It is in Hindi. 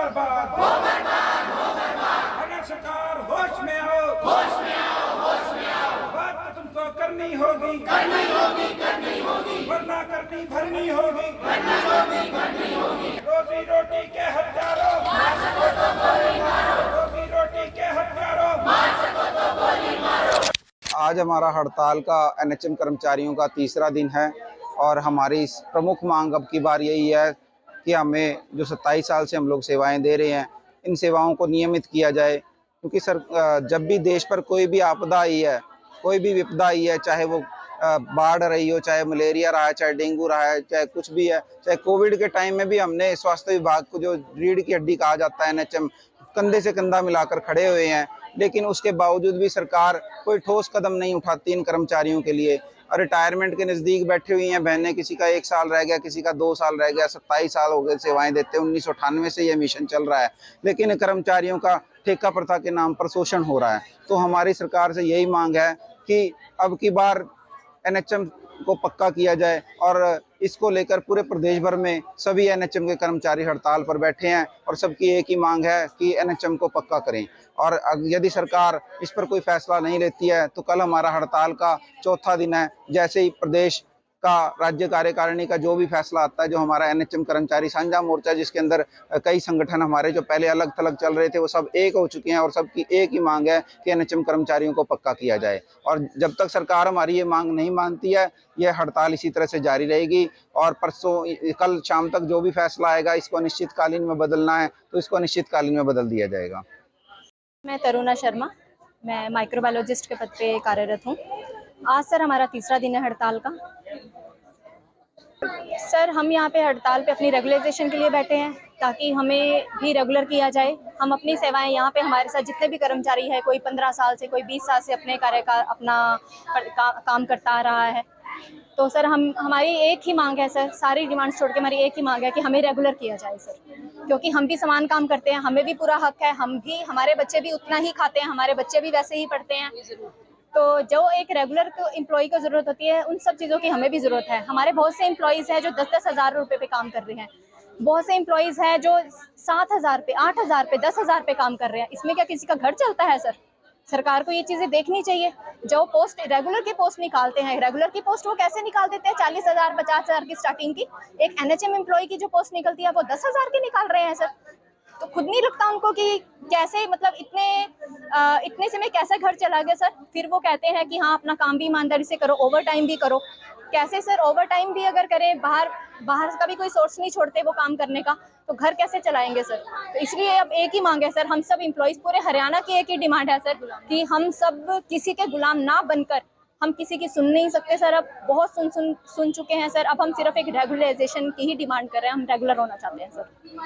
बर्बाद, हो बर्बाद, हो बर्बाद। अगर सरकार होश में आओ, होश में आओ, होश में आओ। बात तो तुमको करनी होगी, करनी होगी, करनी होगी। वरना करनी भरनी होगी, भरनी होगी, भरनी होगी। रोजी रोटी के हत्यारों, मार सको तो गोली मारो। रोजी रोटी के हत्यारों, मार सको तो गोली मारो। आज हमारा हड़ताल का एनएचएम कर्मचारियों का तीसरा दिन है और हमारी प्रमुख मांग अब की बार यही है कि हमें जो 27 साल से हम लोग सेवाएं दे रहे हैं, इन सेवाओं को नियमित किया जाए। क्योंकि जब भी देश पर कोई भी आपदा आई है, कोई भी विपदा आई है, चाहे वो बाढ़ रही हो, चाहे मलेरिया रहा है, चाहे डेंगू रहा है, चाहे कुछ भी है, चाहे कोविड के टाइम में भी हमने स्वास्थ्य विभाग को, जो रीढ़ की हड्डी कहा जाता है एनएचएम, कंधे से कंधा मिलाकर खड़े हुए हैं। लेकिन उसके बावजूद भी सरकार कोई ठोस कदम नहीं उठाती इन कर्मचारियों के लिए। और रिटायरमेंट के नज़दीक बैठी हुई हैं बहनें, किसी का 1 साल रह गया, किसी का 2 साल रह गया, 27 साल हो गए सेवाएं देते। 1998 से ये मिशन चल रहा है, लेकिन कर्मचारियों का ठेका प्रथा के नाम पर शोषण हो रहा है। तो हमारी सरकार से यही मांग है कि अब की बार एनएचएम को पक्का किया जाए। और इसको लेकर पूरे प्रदेश भर में सभी एनएचएम के कर्मचारी हड़ताल पर बैठे हैं और सबकी एक ही मांग है कि एनएचएम को पक्का करें। और यदि सरकार इस पर कोई फैसला नहीं लेती है तो कल हमारा हड़ताल का चौथा दिन है। जैसे ही प्रदेश का राज्य कार्यकारिणी का जो भी फैसला आता है, जो हमारा एनएचएम कर्मचारी साझा मोर्चा, जिसके अंदर कई संगठन हमारे जो पहले अलग थलग चल रहे थे, वो सब एक हो चुके हैं और सबकी एक ही मांग है कि एनएचएम कर्मचारियों को पक्का किया जाए। और जब तक सरकार हमारी ये मांग नहीं मानती है, यह हड़ताल इसी तरह से जारी रहेगी। और कल शाम तक जो भी फैसला आएगा, इसको अनिश्चितकालीन में बदलना है तो इसको अनिश्चितकालीन में बदल दिया जाएगा। मैं तरुणा शर्मा, मैं माइक्रोबायोलॉजिस्ट के पद पे कार्यरत हूँ। आज सर हमारा तीसरा दिन है हड़ताल का। सर हम यहाँ पे हड़ताल पे अपनी रेगुलराइजेशन के लिए बैठे हैं, ताकि हमें भी रेगुलर किया जाए। हम अपनी सेवाएं यहाँ पे, हमारे साथ जितने भी कर्मचारी हैं, कोई 15 साल से, कोई 20 साल से अपने कार्य का अपना काम करता आ रहा है। तो सर हमारी एक ही मांग है सर, सारी डिमांड्स छोड़ के हमारी एक ही मांग है कि हमें रेगुलर किया जाए सर। क्योंकि हम भी समान काम करते हैं, हमें भी पूरा हक है, हम भी, हमारे बच्चे भी उतना ही खाते हैं, हमारे बच्चे भी वैसे ही पढ़ते हैं। तो जो एक रेगुलर एम्प्लॉय को ज़रूरत होती है, उन सब चीज़ों की हमें भी ज़रूरत है। हमारे बहुत से एम्प्लॉयज़ हैं जो 10-10 हज़ार रुपये पे काम कर रहे हैं। बहुत से एम्प्लॉयज़ हैं जो 7,000 पे, 8,000 पे, 10,000 पे काम कर रहे हैं। इसमें क्या किसी का घर चलता है सर? सरकार को ये चीज़ें देखनी चाहिए। जो पोस्ट रेगुलर की पोस्ट निकालते हैं, रेगुलर की पोस्ट वो कैसे निकाल देते हैं? 40,000, 50,000 की स्टार्टिंग की। एक एनएचएम एम्प्लॉय की जो पोस्ट निकलती है वो 10,000 की निकाल रहे हैं सर। तो खुद नहीं लगता उनको कि कैसे, मतलब इतने से में कैसे घर चला गया सर? फिर वो कहते हैं कि हाँ अपना काम भी ईमानदारी से करो, ओवर टाइम भी करो। कैसे सर? ओवर टाइम भी अगर करें, बाहर का भी कोई सोर्स नहीं छोड़ते वो काम करने का, तो घर कैसे चलाएंगे सर? तो इसलिए अब एक ही मांग है सर, हम सब एम्प्लॉइज, पूरे हरियाणा की एक ही डिमांड है सर कि हम सब किसी के गुलाम ना बनकर, हम किसी की सुन नहीं सकते सर। अब बहुत सुन चुके हैं सर। अब हम सिर्फ एक रेगुलराइजेशन की ही डिमांड कर रहे हैं, हम रेगुलर होना चाहते हैं सर।